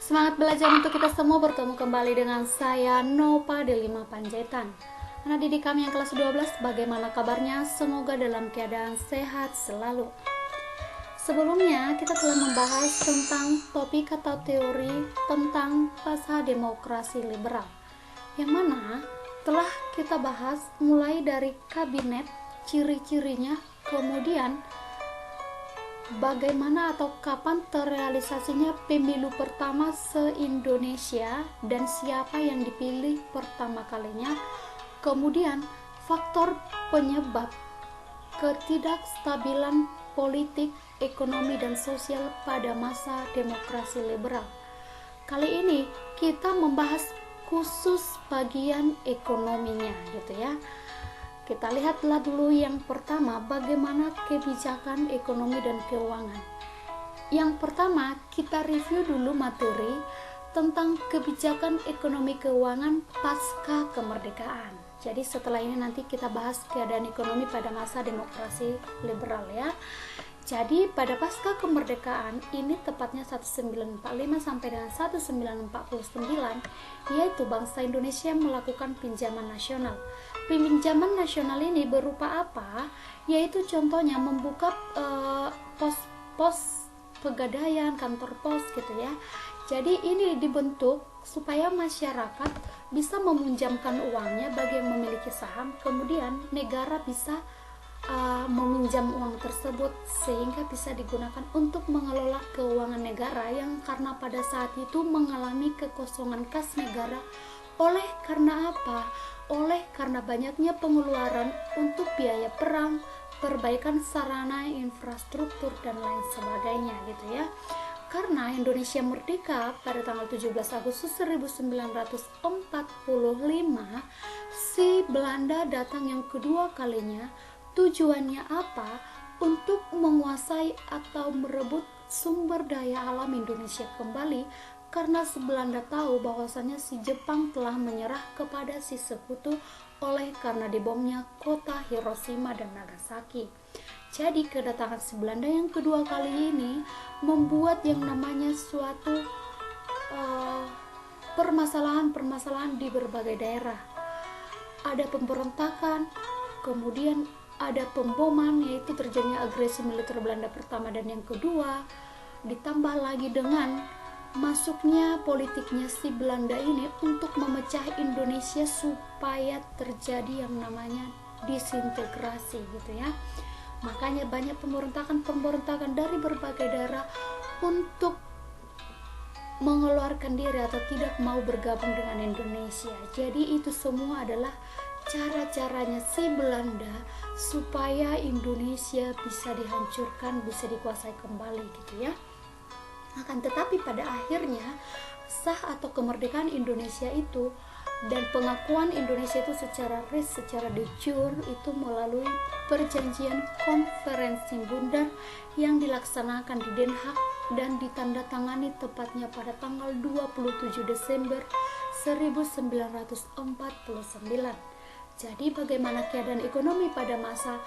Semangat belajar untuk kita semua, bertemu kembali dengan saya Nova Delima Panjaitan. Anak didik kami yang kelas 12, bagaimana kabarnya? Semoga dalam keadaan sehat selalu. Sebelumnya kita telah membahas tentang topik atau teori tentang pasca demokrasi liberal, yang mana telah kita bahas mulai dari kabinet, ciri-cirinya, kemudian bagaimana atau kapan terrealisasinya pemilu pertama se-Indonesia dan siapa yang dipilih pertama kalinya, kemudian faktor penyebab ketidakstabilan politik, ekonomi, dan sosial pada masa demokrasi liberal. Kali ini kita membahas khusus bagian ekonominya gitu ya. Kita lihatlah dulu yang pertama, bagaimana kebijakan ekonomi dan keuangan. Yang pertama, kita review dulu materi tentang kebijakan ekonomi keuangan pasca kemerdekaan. Jadi setelah ini nanti kita bahas keadaan ekonomi pada masa demokrasi liberal ya. Jadi pada pasca kemerdekaan ini tepatnya 1945 sampai dengan 1949, yaitu bangsa Indonesia melakukan pinjaman nasional. Pinjaman nasional ini berupa apa? Yaitu contohnya membuka pos pegadaian, kantor pos gitu ya. Jadi ini dibentuk supaya masyarakat bisa meminjamkan uangnya bagi yang memiliki saham, kemudian negara bisa meminjam uang tersebut sehingga bisa digunakan untuk mengelola keuangan negara yang karena pada saat itu mengalami kekosongan kas negara. Oleh karena apa? Oleh karena banyaknya pengeluaran untuk biaya perang, perbaikan sarana infrastruktur dan lain sebagainya gitu ya. Karena Indonesia merdeka pada tanggal 17 Agustus 1945, si Belanda datang yang kedua kalinya. Tujuannya apa? Untuk menguasai atau merebut sumber daya alam Indonesia kembali, karena si Belanda tahu bahwasannya si Jepang telah menyerah kepada si sekutu oleh karena dibomnya kota Hiroshima dan Nagasaki. Jadi kedatangan si Belanda yang kedua kali ini membuat yang namanya suatu permasalahan-permasalahan di berbagai daerah. Ada pemberontakan, kemudian ada pemboman, yaitu terjadinya agresi militer Belanda pertama dan yang kedua, ditambah lagi dengan masuknya politiknya si Belanda ini untuk memecah Indonesia supaya terjadi yang namanya disintegrasi gitu ya. Makanya banyak pemberontakan dari berbagai daerah untuk mengeluarkan diri atau tidak mau bergabung dengan Indonesia. Jadi itu semua adalah cara-caranya si Belanda supaya Indonesia bisa dihancurkan, bisa dikuasai kembali gitu ya. Akan tetapi pada akhirnya sah atau kemerdekaan Indonesia itu dan pengakuan Indonesia itu secara de jure itu melalui perjanjian konferensi Bundar yang dilaksanakan di Den Haag dan ditandatangani tepatnya pada tanggal 27 Desember 1949. Jadi bagaimana keadaan ekonomi pada masa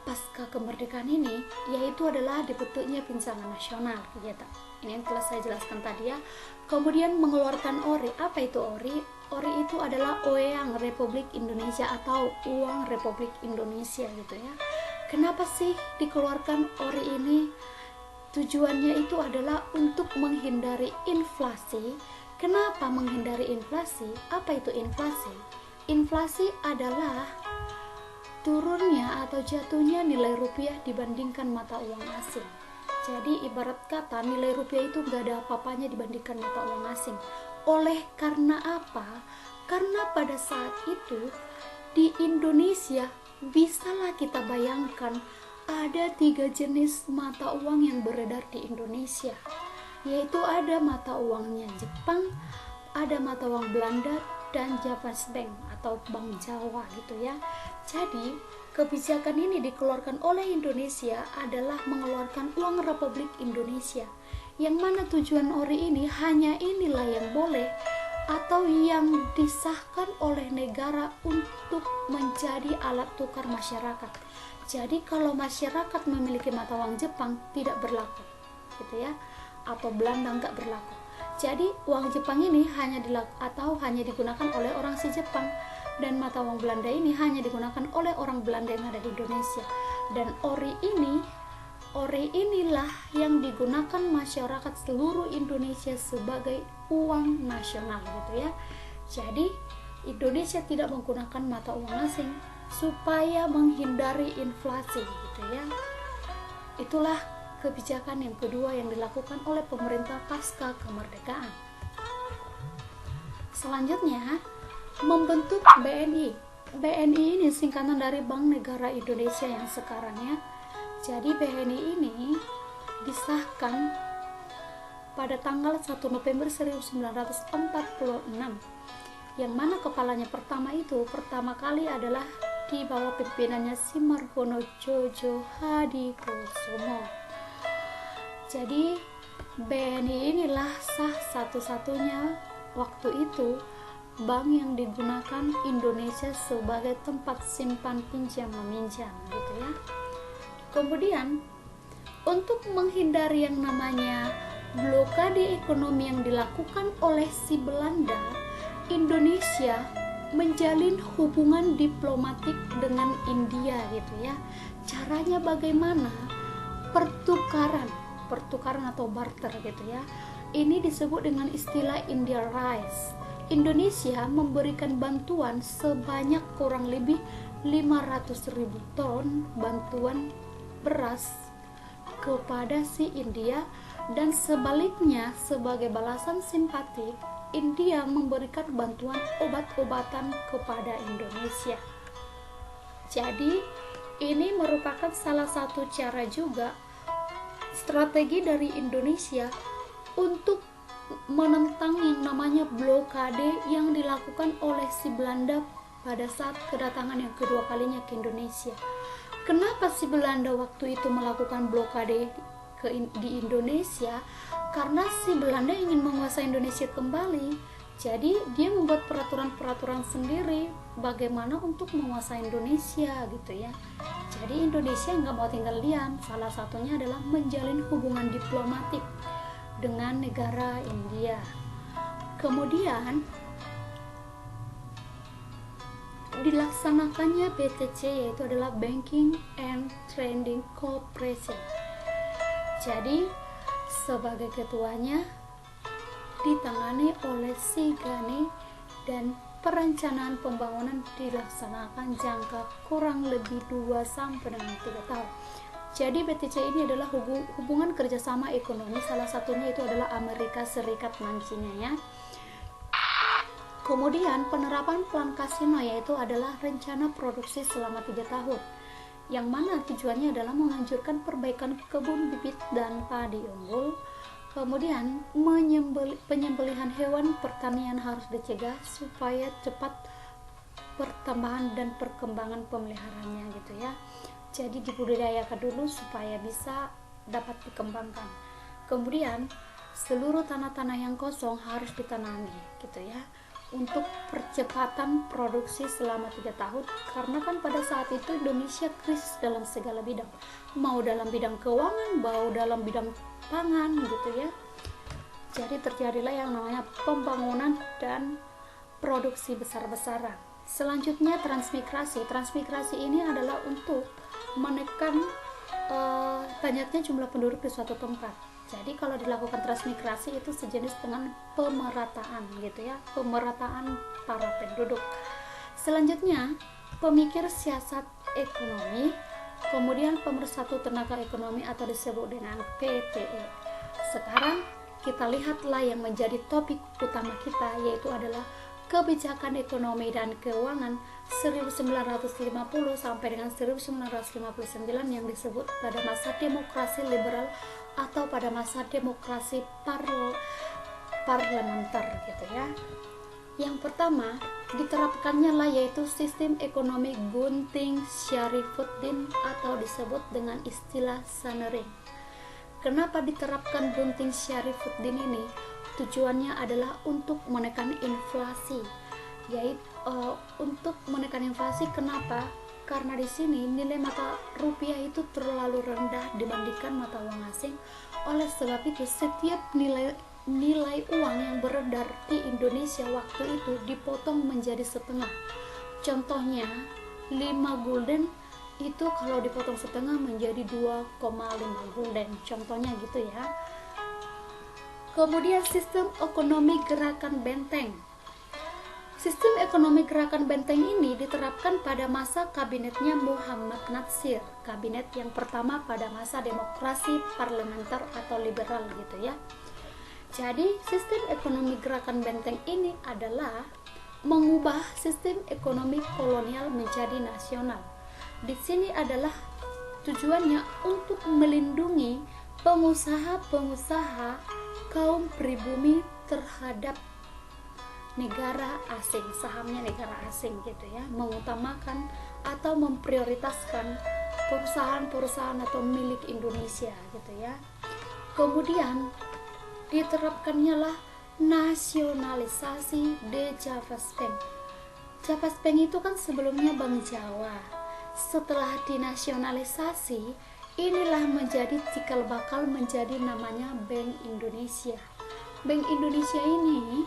pasca kemerdekaan ini, yaitu adalah dibentuknya pinjaman nasional gitu. Ini yang telah saya jelaskan tadi ya. Kemudian mengeluarkan ORI. Apa itu ORI? ORI itu adalah Oeang Republik Indonesia atau uang Republik Indonesia gitu ya. Kenapa sih dikeluarkan ORI ini? Tujuannya itu adalah untuk menghindari inflasi. Kenapa menghindari inflasi? Apa itu inflasi? Inflasi adalah turunnya atau jatuhnya nilai rupiah dibandingkan mata uang asing. Jadi ibarat kata nilai rupiah itu gak ada apa-apanya dibandingkan mata uang asing. Oleh karena apa? Karena pada saat itu di Indonesia bisalah kita bayangkan ada 3 jenis mata uang yang beredar di Indonesia. Yaitu ada mata uangnya Jepang, ada mata uang Belanda, dan Japanese Bank atau Bank Jawa gitu ya. Jadi kebijakan ini dikeluarkan oleh Indonesia adalah mengeluarkan uang Republik Indonesia, yang mana tujuan ORI ini hanya inilah yang boleh atau yang disahkan oleh negara untuk menjadi alat tukar masyarakat. Jadi kalau masyarakat memiliki mata uang Jepang tidak berlaku gitu ya, atau Belanda nggak berlaku. Jadi uang Jepang ini hanya digunakan oleh orang si Jepang, dan mata uang Belanda ini hanya digunakan oleh orang Belanda yang ada di Indonesia. Dan ori inilah yang digunakan masyarakat seluruh Indonesia sebagai uang nasional gitu ya. Jadi Indonesia tidak menggunakan mata uang asing supaya menghindari inflasi gitu ya. Itulah kebijakan yang kedua yang dilakukan oleh pemerintah pasca kemerdekaan. Selanjutnya, membentuk BNI. BNI ini singkatan dari Bank Negara Indonesia yang sekarang ya. Jadi BNI ini disahkan pada tanggal 1 November 1946, yang mana kepalanya pertama kali adalah di bawah pimpinannya Simargono Jojo Hadikusumo. Jadi BNI inilah sah satu-satunya waktu itu bank yang digunakan Indonesia sebagai tempat simpan pinjam meminjam gitu ya. Kemudian untuk menghindari yang namanya blokade ekonomi yang dilakukan oleh si Belanda, Indonesia menjalin hubungan diplomatik dengan India gitu ya. Caranya bagaimana? Pertukaran atau barter gitu ya. Ini disebut dengan istilah India Rice. Indonesia memberikan bantuan sebanyak kurang lebih 500.000 ton bantuan beras kepada si India, dan sebaliknya sebagai balasan simpati India memberikan bantuan obat-obatan kepada Indonesia. Jadi ini merupakan salah satu cara juga strategi dari Indonesia untuk menentang yang namanya blokade yang dilakukan oleh si Belanda pada saat kedatangan yang kedua kalinya ke Indonesia. Kenapa si Belanda waktu itu melakukan blokade di Indonesia? Karena si Belanda ingin menguasai Indonesia kembali. Jadi dia membuat peraturan-peraturan sendiri bagaimana untuk menguasai Indonesia gitu ya. Jadi Indonesia nggak mau tinggal diam. Salah satunya adalah menjalin hubungan diplomatik dengan negara India. Kemudian dilaksanakannya BTC, yaitu adalah Banking and Trading Corporation. Jadi sebagai ketuanya ditangani oleh si Gani, dan perencanaan pembangunan dilaksanakan jangka kurang lebih 2 sampai dengan 3 tahun. Jadi BTC ini adalah hubungan kerjasama ekonomi, salah satunya itu adalah Amerika Serikat mancinya ya. Kemudian penerapan plan kasino, yaitu adalah rencana produksi selama 3 tahun, yang mana tujuannya adalah menganjurkan perbaikan kebun bibit dan padi unggul. Kemudian penyembelihan hewan pertanian harus dicegah supaya cepat pertambahan dan perkembangan pemeliharaannya gitu ya. Jadi dibudidayakan dulu supaya bisa dapat dikembangkan. Kemudian seluruh tanah-tanah yang kosong harus ditanami gitu ya, untuk percepatan produksi selama 3 tahun, karena kan pada saat itu Indonesia krisis dalam segala bidang, mau dalam bidang keuangan, mau dalam bidang pangan gitu ya. Jadi terjadilah yang namanya pembangunan dan produksi besar-besaran. Selanjutnya transmigrasi ini adalah untuk menekan banyaknya jumlah penduduk di suatu tempat. Jadi kalau dilakukan transmigrasi itu sejenis dengan pemerataan gitu ya, pemerataan para penduduk. Selanjutnya pemikir siasat ekonomi, kemudian pemersatu tenaga ekonomi atau disebut dengan PTE. Sekarang kita lihatlah yang menjadi topik utama kita, yaitu adalah kebijakan ekonomi dan keuangan 1950 sampai dengan 1959 yang disebut pada masa demokrasi liberal atau pada masa demokrasi parlementer gitu ya. Yang pertama diterapkannya lah yaitu sistem ekonomi Gunting Syarifuddin atau disebut dengan istilah Sanering. Kenapa diterapkan Gunting Syarifuddin ini? Tujuannya adalah untuk menekan inflasi, yaitu untuk menekan inflasi. Kenapa? Karena di sini nilai mata rupiah itu terlalu rendah dibandingkan mata uang asing. Oleh sebab itu setiap nilai nilai uang yang beredar di Indonesia waktu itu dipotong menjadi setengah. Contohnya 5 gulden itu kalau dipotong setengah menjadi 2,5 gulden, contohnya gitu ya. Kemudian sistem ekonomi gerakan benteng. Sistem ekonomi gerakan benteng ini diterapkan pada masa kabinetnya Muhammad Natsir, kabinet yang pertama pada masa demokrasi parlementer atau liberal gitu ya. Jadi sistem ekonomi gerakan benteng ini adalah mengubah sistem ekonomi kolonial menjadi nasional. Di sini adalah tujuannya untuk melindungi pengusaha-pengusaha kaum pribumi terhadap negara asing, sahamnya negara asing gitu ya, mengutamakan atau memprioritaskan perusahaan-perusahaan atau milik Indonesia gitu ya. Kemudian diterapkannya lah nasionalisasi de Javasbank. Javasbank itu kan sebelumnya Bank Jawa. Setelah dinasionalisasi, inilah menjadi cikal bakal menjadi namanya Bank Indonesia. Bank Indonesia ini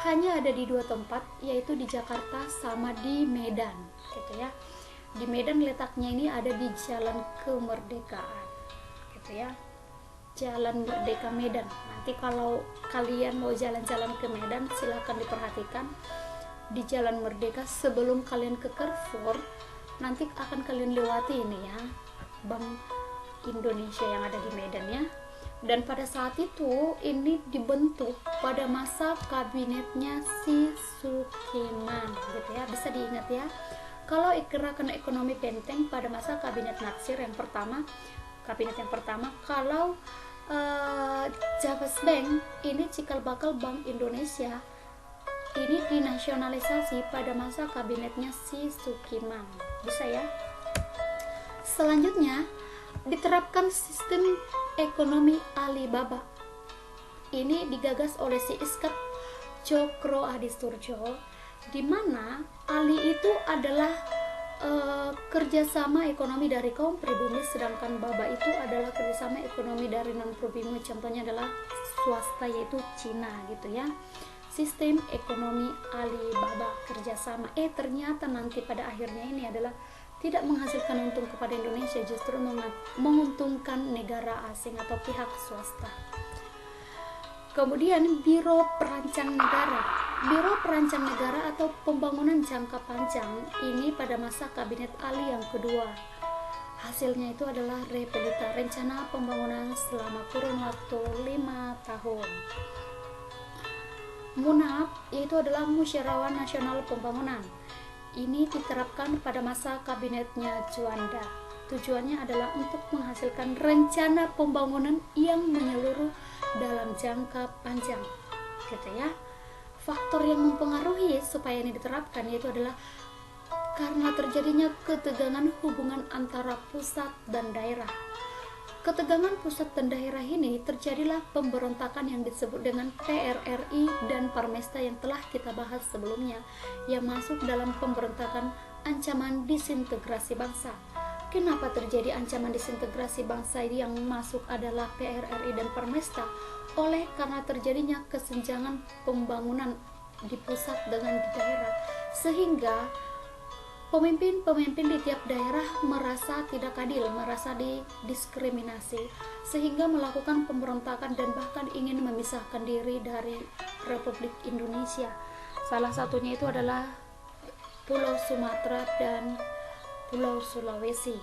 hanya ada di 2 tempat, yaitu di Jakarta sama di Medan gitu ya. Di Medan letaknya ini ada di Jalan Kemerdekaan gitu ya, Jalan Merdeka Medan. Nanti kalau kalian mau jalan-jalan ke Medan, silahkan diperhatikan di Jalan Merdeka sebelum kalian ke Carrefour, nanti akan kalian lewati ini ya, Bank Indonesia yang ada di Medan ya. Dan pada saat itu ini dibentuk pada masa kabinetnya si Sukiman gitu ya, bisa diingat ya. Kalau gerakan ekonomi benteng pada masa kabinet Natsir yang pertama, kabinet yang pertama. Kalau Javasbank ini cikal bakal Bank Indonesia ini dinasionalisasi pada masa kabinetnya si Sukiman, bisa ya. Selanjutnya diterapkan sistem ekonomi Alibaba. Ini digagas oleh si Iskat Cokro Adisturjo, di mana Ali itu adalah kerjasama ekonomi dari kaum pribumi, sedangkan Baba itu adalah kerjasama ekonomi dari non pribumi, contohnya adalah swasta yaitu Cina gitu ya. Sistem ekonomi Alibaba kerjasama, ternyata nanti pada akhirnya ini adalah tidak menghasilkan untung kepada Indonesia, justru menguntungkan negara asing atau pihak swasta. Kemudian Biro Perancang Negara. Biro Perancang Negara atau pembangunan jangka panjang ini pada masa kabinet Ali yang kedua. Hasilnya itu adalah Repelita, rencana pembangunan selama kurun waktu 5 tahun. MUNAP yaitu adalah Musyawarah Nasional Pembangunan. Ini diterapkan pada masa kabinetnya Juanda. Tujuannya adalah untuk menghasilkan rencana pembangunan yang menyeluruh dalam jangka panjang gitu ya. Faktor yang mempengaruhi supaya ini diterapkan yaitu adalah karena terjadinya ketegangan hubungan antara pusat dan daerah. Ketegangan pusat dan daerah ini terjadilah pemberontakan yang disebut dengan PRRI dan Parmesta yang telah kita bahas sebelumnya, yang masuk dalam pemberontakan ancaman disintegrasi bangsa. Kenapa terjadi ancaman disintegrasi bangsa ini yang masuk adalah PRRI dan Parmesta? Oleh karena terjadinya kesenjangan pembangunan di pusat dengan di daerah, sehingga pemimpin-pemimpin di tiap daerah merasa tidak adil, merasa didiskriminasi, sehingga melakukan pemberontakan dan bahkan ingin memisahkan diri dari Republik Indonesia. Salah satunya itu adalah Pulau Sumatera dan Pulau Sulawesi.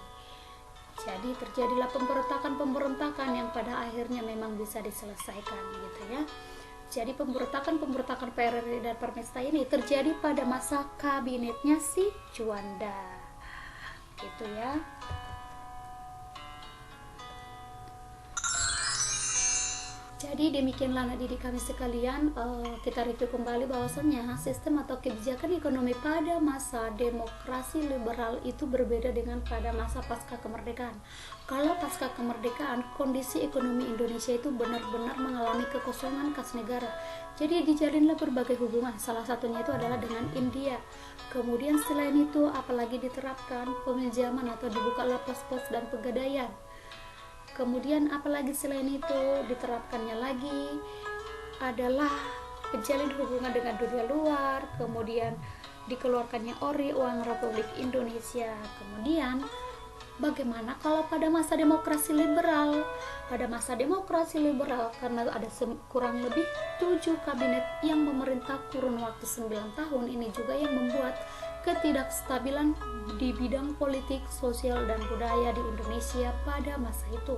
Jadi terjadilah pemberontakan-pemberontakan yang pada akhirnya memang bisa diselesaikan gitu ya. Jadi pemberontakan PRRI dan Parmesta ini terjadi pada masa kabinetnya si Juanda gitu ya. Jadi demikianlah anak didik kami sekalian, kita review kembali bahwasannya sistem atau kebijakan ekonomi pada masa demokrasi liberal itu berbeda dengan pada masa pasca kemerdekaan. Kalau pasca kemerdekaan, kondisi ekonomi Indonesia itu benar-benar mengalami kekosongan kas negara. Jadi dijalinlah berbagai hubungan, salah satunya itu adalah dengan India. Kemudian selain itu apalagi diterapkan peminjaman atau dibukalah pos-pos dan pegadaian. Kemudian apalagi selain itu diterapkannya lagi adalah menjalin hubungan dengan dunia luar, kemudian dikeluarkannya ORI, uang Republik Indonesia. Kemudian bagaimana kalau pada masa demokrasi liberal? Pada masa demokrasi liberal, karena ada kurang lebih 7 kabinet yang memerintah kurun waktu 9 tahun, ini juga yang membuat ketidakstabilan di bidang politik, sosial, dan budaya di Indonesia pada masa itu.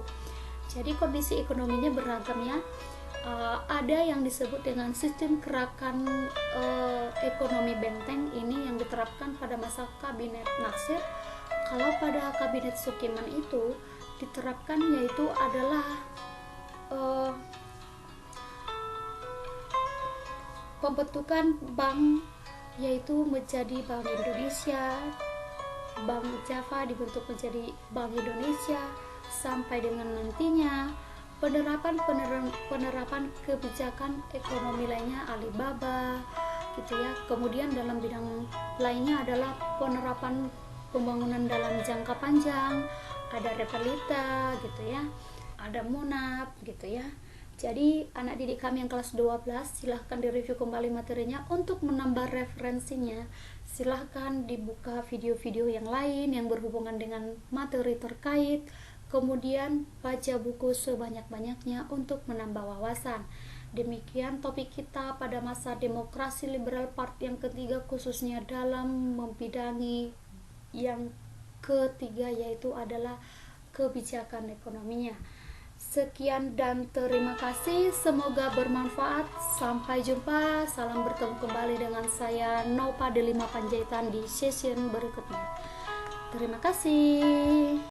Jadi kondisi ekonominya beragam ya. Ada yang disebut dengan sistem gerakan ekonomi benteng, ini yang diterapkan pada masa kabinet Nasir. Kalau pada kabinet Sukiman itu diterapkan yaitu adalah pembentukan bank, yaitu menjadi Bank Indonesia. Bank Java dibentuk menjadi Bank Indonesia, sampai dengan nantinya penerapan kebijakan ekonomi lainnya Alibaba gitu ya. Kemudian dalam bidang lainnya adalah penerapan pembangunan dalam jangka panjang, ada Repelita gitu ya, ada Monap gitu ya. Jadi anak didik kami yang kelas 12 silahkan direview kembali materinya. Untuk menambah referensinya silahkan dibuka video-video yang lain yang berhubungan dengan materi terkait. Kemudian baca buku sebanyak-banyaknya untuk menambah wawasan. Demikian topik kita pada masa demokrasi liberal part yang ketiga, khususnya dalam membidangi yang ketiga, yaitu adalah kebijakan ekonominya. Sekian dan terima kasih, semoga bermanfaat. Sampai jumpa, salam bertemu kembali dengan saya Nopa Delima Panjaitan di session berikutnya. Terima kasih.